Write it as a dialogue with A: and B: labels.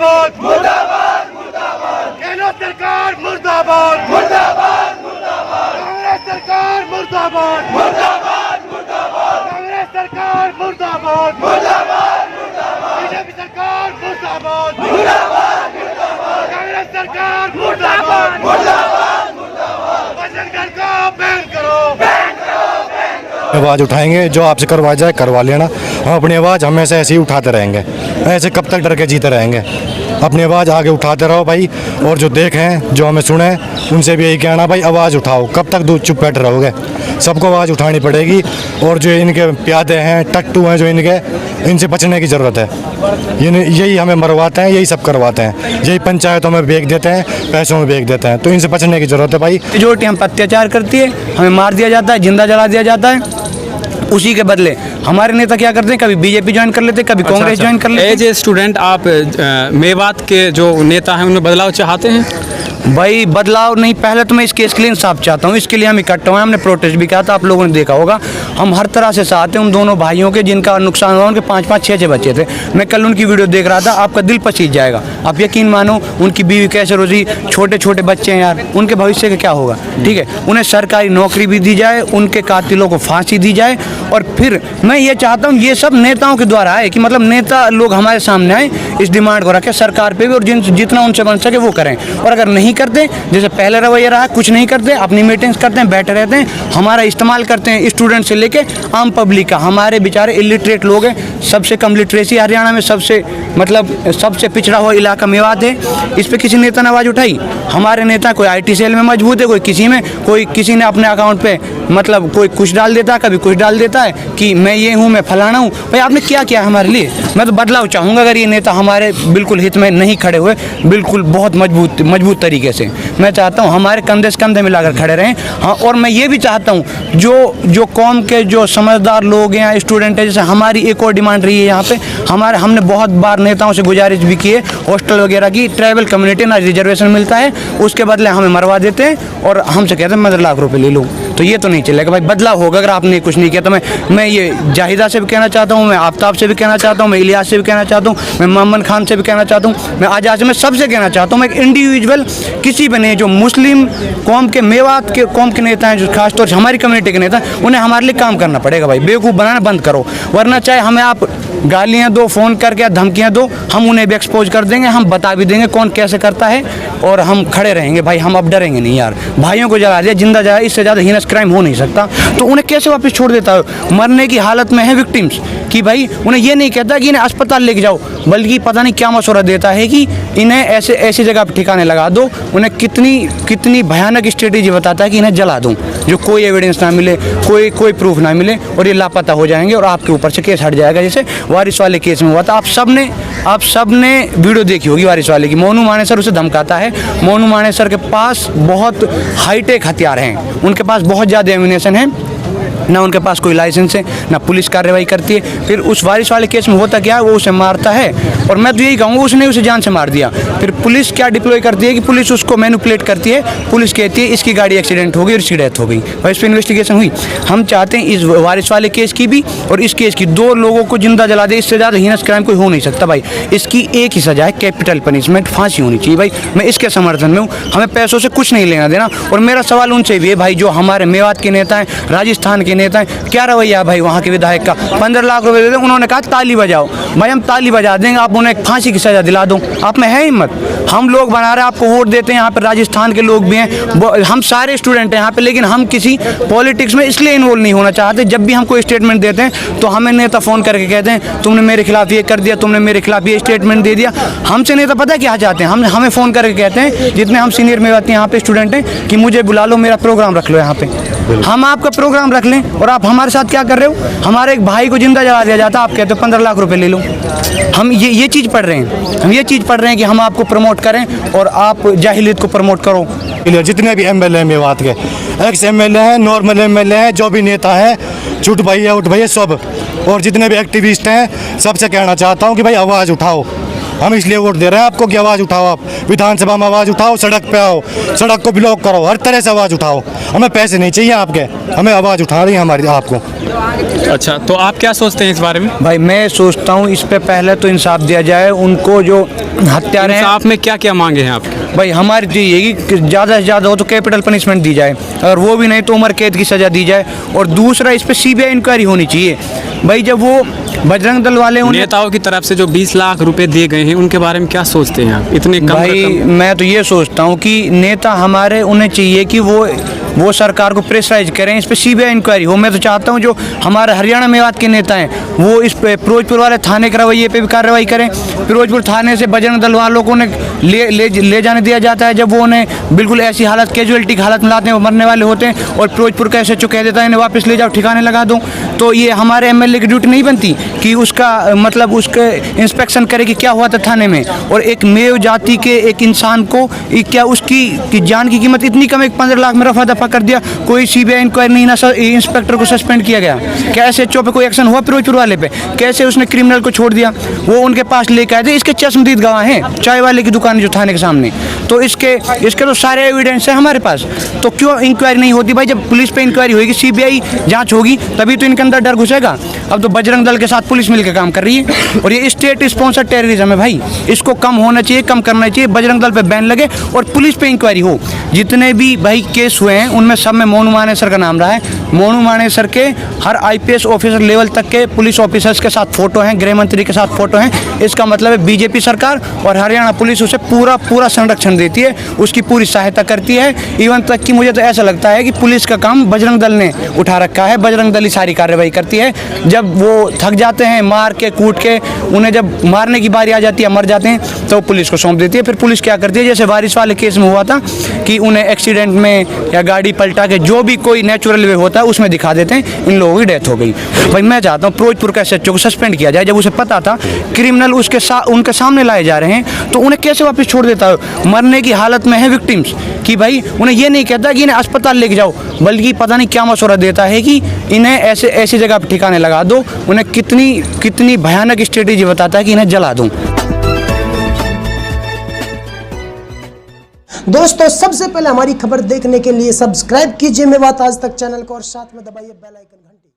A: मुर्दाबाद मुर्दाबाद मुर्दाबाद, केंद्र सरकार मुर्दाबाद मुर्दाबाद मुर्दाबाद, कांग्रेस सरकार मुर्दाबाद मुर्दाबाद मुर्दाबाद, कांग्रेस सरकार मुर्दाबाद मुर्दाबाद मुर्दाबाद, बीजेपी सरकार मुर्दाबाद मुर्दाबाद मुर्दाबाद, कांग्रेस सरकार मुर्दाबाद मुर्दाबाद मुर्दाबाद, बजरंग को बैन करो बैन करो बैन करो।
B: आवाज़ उठाएंगे, जो आपसे करवा जाए करवा लेना। हम अपनी आवाज़ हमेशा ऐसे ही उठाते रहेंगे, ऐसे कब तक डर के जीते रहेंगे। अपनी आवाज़ आगे उठाते रहो भाई, और जो देखें जो हमें सुने उनसे भी यही कहना भाई आवाज़ उठाओ। कब तक दूध चुप बैठे रहोगे, सबको आवाज़ उठानी पड़ेगी। और जो इनके प्यादे हैं टट्टू हैं जो इनसे बचने की ज़रूरत है। यही हमें मरवाते हैं, यही सब करवाते हैं, यही पंचायतों में बेच देते हैं, पैसों में बेच देते हैं। तो इनसे बचने की ज़रूरत है भाई।
C: मेजॉरिटी हम पर अत्याचार करती है, हमें मार दिया जाता है, जिंदा जला दिया जाता है। उसी के बदले हमारे नेता क्या करते हैं, कभी बीजेपी ज्वाइन कर लेते हैं, कभी कांग्रेस ज्वाइन कर लेते हैं।
D: एज ए स्टूडेंट आप मेवात के जो नेता हैं उनमें बदलाव चाहते हैं?
C: भाई बदलाव नहीं, पहले तो मैं इस केस के लिए इंसाफ चाहता हूँ। इसके लिए हम इकट्ठा हुए, हमने प्रोटेस्ट भी किया था, आप लोगों ने देखा होगा। हम हर तरह से साथ हैं उन दोनों भाइयों के जिनका नुकसान हुआ। उनके 5-5, 6-6 बच्चे थे। मैं कल उनकी वीडियो देख रहा था, आपका दिल पसीज जाएगा। आप यकीन मानो, उनकी बीवी कैसे रोजी, छोटे छोटे बच्चे हैं यार, उनके भविष्य का क्या होगा। ठीक है, उन्हें सरकारी नौकरी भी दी जाए, उनके कातिलों को फांसी दी जाए। और फिर मैं ये चाहता हूँ ये सब नेताओं के द्वारा है कि मतलब नेता लोग हमारे सामने आए, इस डिमांड को रखें सरकार पे भी, और जितना उनसे बन सके वो करें। और अगर नहीं करते, जैसे पहले रवैया रहा, कुछ नहीं करते, अपनी मीटिंग्स करते हैं, बैठे रहते हैं, हमारा इस्तेमाल करते हैं स्टूडेंट से लेके आम पब्लिक का। हमारे बेचारे इलिटरेट लोग हैं, सबसे कम लिटरेसी हरियाणा में, सबसे सबसे पिछड़ा हुआ इलाका मेवात है। इस पर किसी नेता ने आवाज़ उठाई? हमारे नेता कोई IT सेल में मजबूत है, कोई किसी में, कोई किसी ने अपने अकाउंट पे कोई कुछ डाल देता है, कभी कुछ डाल देता है कि मैं ये हूँ, मैं फलाना हूँ। भाई आपने क्या किया हमारे लिए? मैं तो बदलाव चाहूँगा अगर ये नेता हमारे बिल्कुल हित में नहीं खड़े हुए, बिल्कुल बहुत मजबूत तरीके से। मैं चाहता हूँ हमारे कंधे से कंधे मिलाकर खड़े रहें। हाँ, और मैं ये भी चाहता हूँ जो कौम के जो समझदार लोग हैं, स्टूडेंट हैं, जैसे हमारी एक और डिमांड रही है यहाँ पे, हमने बहुत बार नेताओं से गुजारिश भी की है हॉस्टल वगैरह की। ट्राइबल कम्युनिटी ना रिजर्वेशन मिलता है, उसके बदले हमें मरवा देते हैं और हमसे कहते हैं मैं 1 लाख रुपए ले लूँ। तो ये तो नहीं चलेगा भाई, बदलाव होगा। अगर आपने कुछ नहीं किया तो मैं ये जाहिदा से भी कहना चाहता हूँ, मैं आफ्ताब से भी कहना चाहता हूँ, मैं इलियास से भी कहना चाहता हूँ, मैं मोहम्मद खान से भी कहना चाहता हूँ, मैं आजाद से, मैं सबसे कहना चाहता हूँ। मैं एक इंडिविजुअल किसी भी नहीं, जो मुस्लिम कौम के मेवात के कौम के नेता हैं, जो खासतौर से हमारी कम्युनिटी के नेता हैं, उन्हें हमारे लिए काम करना पड़ेगा भाई। बेवकूफ़ बनाना बंद करो, वरना चाहे हमें आप गालियाँ दो, फ़ोन करके धमकियाँ दो, हम उन्हें भी एक्सपोज कर देंगे, हम बता भी देंगे कौन कैसे करता है, और हम खड़े रहेंगे भाई। हम अब डरेंगे नहीं यार। भाइयों को जला दिया, जिंदा जला, इससे ज़्यादा हीनस क्राइम हो नहीं सकता। तो उन्हें कैसे वापस छोड़ देता है? मरने की हालत में है विक्टिम्स, कि भाई उन्हें ये नहीं कहता कि इन्हें अस्पताल लेके जाओ, बल्कि पता नहीं क्या मशवरा देता है कि इन्हें ऐसी जगह पर ठिकाने लगा दो। उन्हें कितनी भयानक स्ट्रेटेजी बताता है कि इन्हें जला दूँ, जो कोई एविडेंस ना मिले, कोई प्रूफ ना मिले, और ये लापता हो जाएंगे और आपके ऊपर से केस हट जाएगा, जैसे वारिस वाले केस में हुआ था। आप सबने वीडियो देखी होगी वारिस वाले की। मोनू मानेसर उसे धमकाता है। मोनू मानेसर के पास बहुत हाईटेक हथियार हैं, उनके पास बहुत ज़्यादा एम्यूनेशन है, ना उनके पास कोई लाइसेंस है, ना पुलिस कार्रवाई करती है। फिर उस वारिस वाले केस में होता क्या है, वो उसे मारता है, और मैं तो यही कहूँगा उसने उसे जान से मार दिया। फिर पुलिस क्या डिप्लॉय करती है कि पुलिस उसको मैनिपुलेट करती है। पुलिस कहती है इसकी गाड़ी एक्सीडेंट हो गई और इसकी डेथ हो गई। भाई इस पर इन्वेस्टिगेशन हुई। हम चाहते हैं इस वारिस वाले केस की भी और इस केस की, 2 लोगों को जिंदा जला दे। इससे ज़्यादा हीनस क्राइम कोई हो नहीं सकता भाई। इसकी एक ही सजा है, कैपिटल पनिशमेंट, फांसी होनी चाहिए भाई। मैं इसके समर्थन में हूँ। हमें पैसों से कुछ नहीं लेना देना। और मेरा सवाल उनसे भी है भाई, जो हमारे मेवात के नेता हैं, राजस्थान के नेता हैं, क्या रवैया भाई वहाँ के विधायक का? 15 लाख रुपए दे दें, उन्होंने कहा ताली बजाओ। भाई हम ताली बजा देंगे, आप उन्हें फांसी की सजा दिला दो। आप में है हिम्मत? हम लोग बना रहे हैं, आपको वोट देते हैं, यहाँ पर राजस्थान के लोग भी हैं, हम सारे स्टूडेंट हैं यहाँ पे, लेकिन हम किसी पॉलिटिक्स में इसलिए इन्वॉल्व नहीं होना चाहते। जब भी हम कोई स्टेटमेंट देते हैं तो हमें नेता फ़ोन करके कहते हैं तुमने मेरे खिलाफ ये कर दिया, तुमने मेरे खिलाफ ये स्टेटमेंट दे दिया। हमसे नेता पता है क्या चाहते हैं? हमें फ़ोन करके कहते हैं, जितने हम सीनियर मेवाती यहाँ पे स्टूडेंट हैं, कि मुझे बुला लो, मेरा प्रोग्राम रख लो यहाँ पे। हम आपका प्रोग्राम रख लें और आप हमारे साथ क्या कर रहे हो? हमारे एक भाई को जिंदा जला दिया जाता, आप कहते हो 15 लाख रुपए ले लो। हम ये चीज़ पढ़ रहे हैं, हम ये चीज़ पढ़ रहे हैं कि हम आपको प्रमोट करें और आप जाहिलियत को प्रमोट करो।
B: जितने भी MLA मेवात के, एक्स MLA हैं, नॉर्मल MLA हैं, जो भी नेता हैं, छुट भाई है, उठ भाई है, सब, और जितने भी एक्टिविस्ट हैं, सबसे कहना चाहता हूँ कि भाई आवाज़ उठाओ। हम इसलिए वोट दे रहे हैं आपको कि आवाज़ उठाओ। आप विधानसभा में आवाज़ उठाओ, सड़क पे आओ, सड़क को ब्लॉक करो, हर तरह से आवाज़ उठाओ। हमें पैसे नहीं चाहिए आपके। हमें आवाज़ उठा रही है हमारी आपको।
D: अच्छा, तो आप क्या सोचते हैं इस बारे में?
C: भाई मैं सोचता हूँ इस पे पहले तो इंसाफ दिया जाए उनको जो हत्यारे हैं।
D: आप में क्या क्या मांगे हैं आपके?
C: भाई हमारी तो यही कि ज़्यादा से ज़्यादा हो तो कैपिटल पनिशमेंट दी जाए, अगर वो भी नहीं तो उम्र कैद की सज़ा दी जाए। और दूसरा इस पे सीबीआई इंक्वायरी होनी चाहिए। भाई जब वो बजरंग दल वाले उन्हें
D: नेताओं की तरफ से जो 20 लाख रुपए दिए गए हैं उनके बारे में क्या सोचते हैं आप? इतने कम
C: भाई
D: रकम?
C: मैं तो ये सोचता हूँ कि नेता हमारे उन्हें चाहिए कि वो सरकार को प्रेशराइज करें, इस पे सीबीआई इंक्वायरी हो। मैं तो चाहता हूँ जो हमारे हरियाणा मेवात के नेता हैं वो इस पे फिरोजपुर वाले थाने के रवैये पे भी कार्रवाई करें। फिरोजपुर थाने से बजरंग दल वालों को ले जाने दिया जाता है जब वो उन्हें बिल्कुल ऐसी हालत, कैजुअलिटी की हालत में लाते हैं, वो मरने वाले होते हैं, और फिरोजपुर का ऐसे कह देता है इन्हें वापस ले जाओ, ठिकाने लगा दो। तो ये हमारे एमएलए की ड्यूटी नहीं बनती कि उसका मतलब उसके इंस्पेक्शन करे कि क्या हुआ था थाने में। और एक मेव जाति के एक इंसान को क्या उसकी जान की कीमत इतनी कम, एक 15 लाख में रफा दफा कर दिया, कोई सीबीआई इंक्वायरी नहीं, ना इंस्पेक्टर को सस्पेंड किया गया। क्या एसएचओ पे कोई एक्शन हुआ फिरोजपुर वाले पे? कैसे उसने क्रिमिनल को छोड़ दिया? वो उनके पास लेके आए थे, इसके चश्मदीद गवाह हैं, चाय वाले की दुकान जो थाने के सामने। तो इसके तो सारे एविडेंस है हमारे पास, तो क्यों इंक्वायरी नहीं होती? भाई जब पुलिस पे इंक्वायरी होगी, सीबीआई जांच होगी, तभी तो इनके अंदर डर घुसेगा। अब तो बजरंग दल के साथ पुलिस मिलकर काम कर रही है और ये स्टेट स्पॉन्सर टेररिज्म है भाई, इसको कम होना चाहिए, कम करना चाहिए। बजरंग दल पे बैन लगे और पुलिस पे इंक्वायरी हो। जितने भी भाई केस हुए हैं उनमें सब में मोनू मानेसर का नाम रहा है। मोनू मानेसर के हर आईपीएस ऑफिसर लेवल तक के पुलिस ऑफिसर्स के साथ फोटो हैं, गृह मंत्री के साथ फोटो हैं। इसका मतलब है बीजेपी सरकार और हरियाणा पुलिस उसे पूरा संरक्षण देती है, उसकी पूरी सहायता करती है। इवन तक कि मुझे तो ऐसा लगता है कि पुलिस का काम बजरंग दल ने उठा रखा है, बजरंग दल ही सारी कार्रवाई करती है। जब वो थक जाते हैं मार के कूट के, उन्हें जब मारने की बारी आ जाती है, मर जाते हैं, तो पुलिस को सौंप देती है। फिर पुलिस क्या करती है, जैसे बारिश वाले केस में हुआ था कि उन्हें एक्सीडेंट में या गाड़ी पलटा के जो भी कोई नेचुरल वे होता है उसमें दिखा देते हैं, इन लोगों की डेथ हो गई। भाई मैं चाहता हूँ फिरोजपुर का एसएचओ को सस्पेंड किया जाए। जब उसे पता था क्रिमिनल उनके सामने लाए जा रहे हैं तो उन्हें कैसे वापस छोड़ देता है? मरने की हालत में है विक्टिम्स कि भाई उन्हें ये नहीं कहता कि इन्हें अस्पताल लेके जाओ, बल्कि पता नहीं क्या मशवरा देता है कि इन्हें ऐसी जगह पर ठिकाने लगा दो। उन्हें कितनी भयानक स्ट्रेटेजी बताता है कि इन्हें जला दूं।
E: दोस्तों सबसे पहले हमारी खबर देखने के लिए सब्सक्राइब कीजिए मेवात आज तक चैनल को और साथ में दबाइए बेल आइकन घंटी।